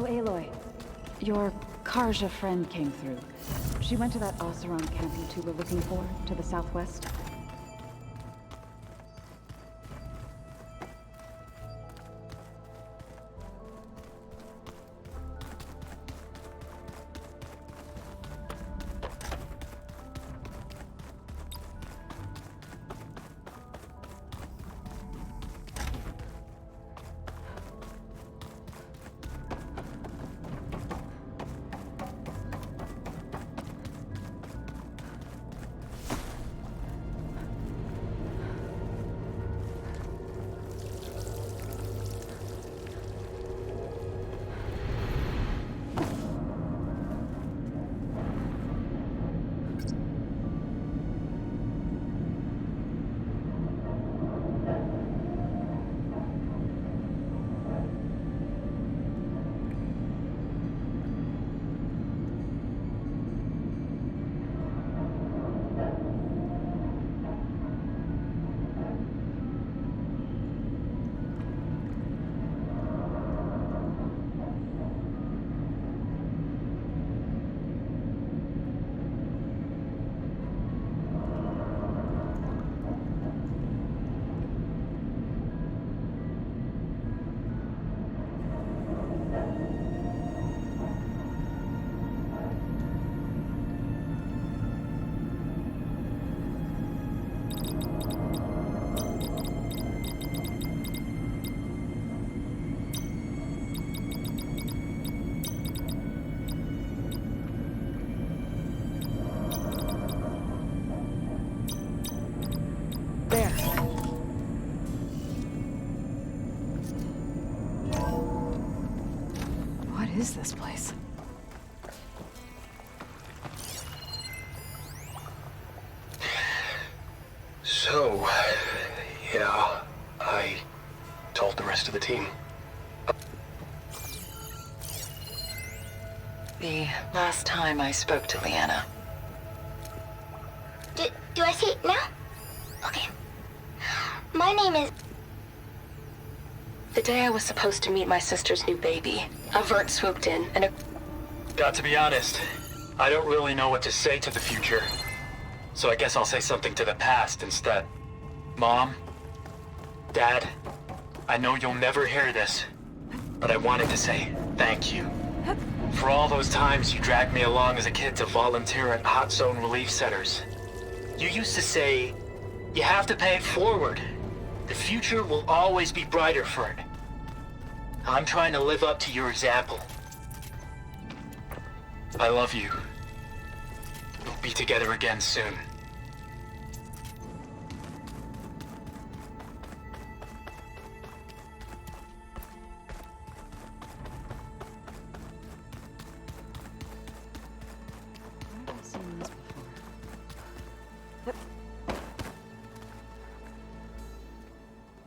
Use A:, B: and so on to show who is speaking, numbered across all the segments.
A: Oh, Aloy. Your Karja friend came through. She went to that Oseron camp you two were looking for, to the southwest.
B: What is this place?
C: So, yeah, I told the rest of the team.
D: The last time I spoke to Leanna.
E: Do I see it now? Okay. My name is...
D: The day I was supposed to meet my sister's new baby, a vert swooped in and
C: Got to be honest, I don't really know what to say to the future. So I guess I'll say something to the past instead. Mom, Dad, I know you'll never hear this, but I wanted to say thank you. For all those times you dragged me along as a kid to volunteer at hot zone relief centers. You used to say, you have to pay it forward. The future will always be brighter for it. I'm trying to live up to your example. I love you. We'll be together again soon.
A: I've seen this before.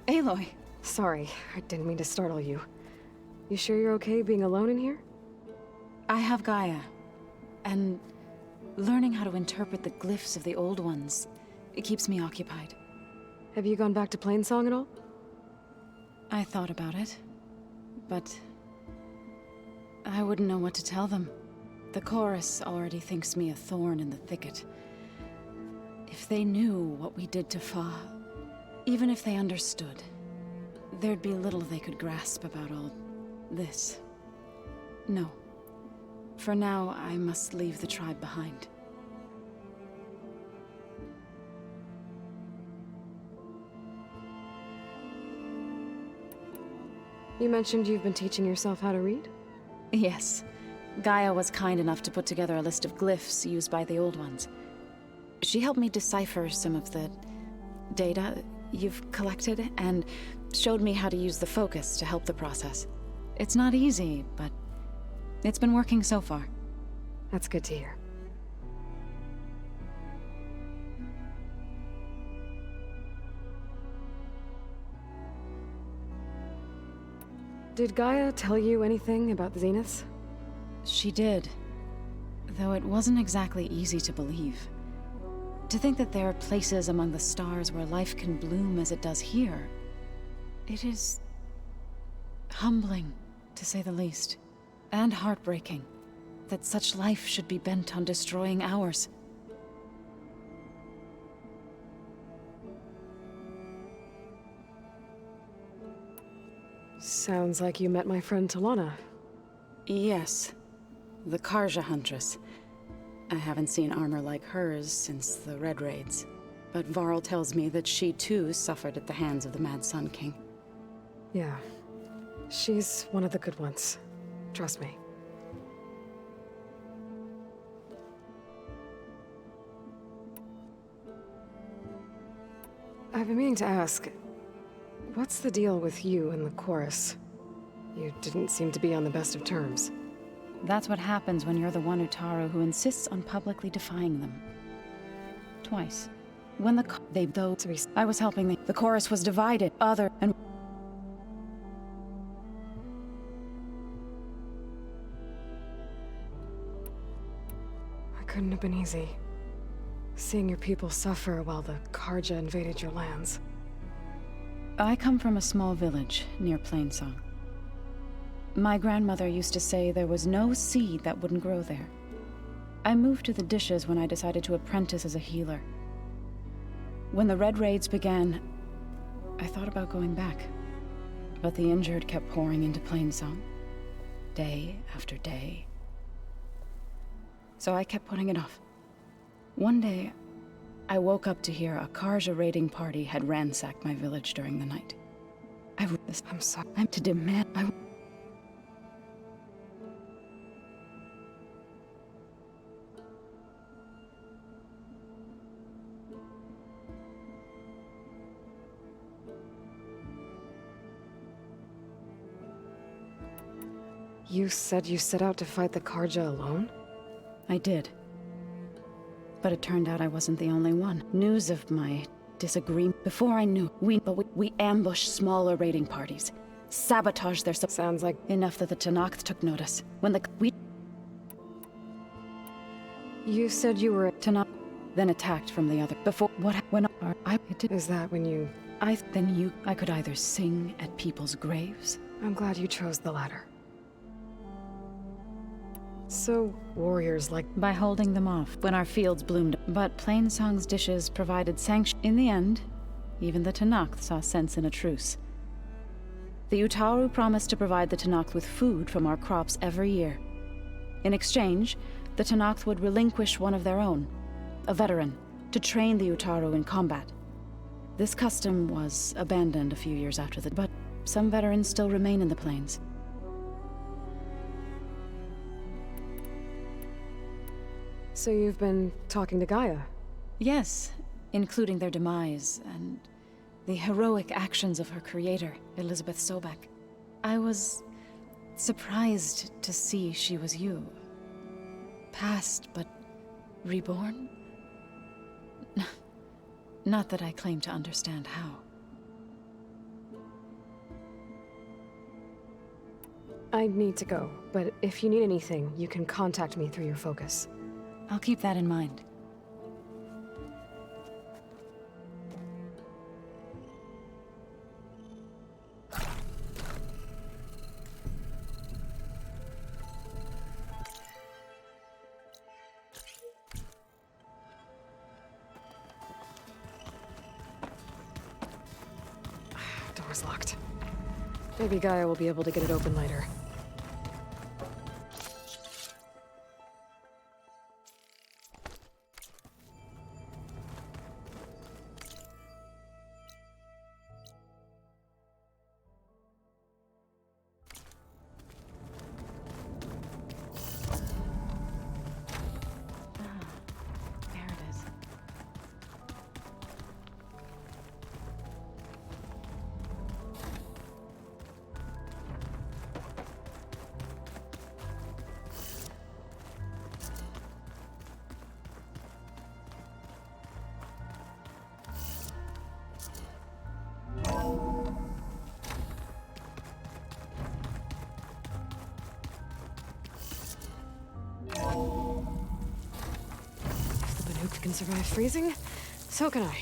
A: Aloy!
B: Sorry, I didn't mean to startle you. You sure you're okay being alone in here?
A: I have Gaia, and learning how to interpret the glyphs of the old ones, it keeps me occupied.
B: Have you gone back to Plainsong at all?
A: I thought about it, but I wouldn't know what to tell them. The chorus already thinks me a thorn in the thicket. If they knew what we did to Fa, even if they understood, there'd be little they could grasp about all this. No. For now, I must leave the tribe behind.
B: You mentioned you've been teaching yourself how to read?
A: Yes. Gaia was kind enough to put together a list of glyphs used by the old ones. She helped me decipher some of the data you've collected, and showed me how to use the focus to help the process. It's not easy, but it's been working so far.
B: That's good to hear. Did Gaia tell you anything about the Zeniths?
A: She did, though it wasn't exactly easy to believe. To think that there are places among the stars where life can bloom as it does here, it is humbling, to say the least. And heartbreaking. That such life should be bent on destroying ours.
B: Sounds like you met my friend Talana.
A: Yes. The Karja Huntress. I haven't seen armor like hers since the Red Raids. But Varl tells me that she too suffered at the hands of the Mad Sun King.
B: Yeah. She's one of the good ones. Trust me. I've been meaning to ask, what's the deal with you and the chorus? You didn't seem to be on the best of terms.
A: That's what happens when you're the one Utaru who insists on publicly defying them. Twice. When I was helping the chorus was divided, and
B: It couldn't have been easy. Seeing your people suffer while the Karja invaded your lands.
A: I come from a small village near Plainsong. My grandmother used to say there was no seed that wouldn't grow there. I moved to the Dishes when I decided to apprentice as a healer. When the Red Raids began, I thought about going back. But the injured kept pouring into Plainsong, day after day. So I kept putting it off. One day, I woke up to hear a Karja raiding party had ransacked my village during the night. I'm sorry. I'm to demand.
B: You said you set out to fight the Karja alone?
A: I did. But it turned out I wasn't the only one. News of my disagreement. Before I knew, we ambushed smaller raiding parties. Sabotaged their
B: Sounds like...
A: enough that the Tenakth took notice.
B: You said you were...
A: Tenakth then attacked from the other.
B: Is that when you...
A: I could either sing at people's graves.
B: I'm glad you chose the latter. So, warriors like...
A: By holding them off when our fields bloomed. But Plainsong's Dishes provided sanction. In the end, even the Tenakth saw sense in a truce. The Utaru promised to provide the Tenakth with food from our crops every year. In exchange, the Tenakth would relinquish one of their own, a veteran, to train the Utaru in combat. This custom was abandoned a few years after but some veterans still remain in the plains.
B: So you've been talking to Gaia?
A: Yes, including their demise and the heroic actions of her creator, Elizabeth Sobek. I was surprised to see she was you. Past, but reborn? Not that I claim to understand how.
B: I need to go, but if you need anything, you can contact me through your focus.
A: I'll keep that in mind.
B: Door's locked. Maybe Gaia will be able to get it open later. If the Banuk can survive freezing, so can I.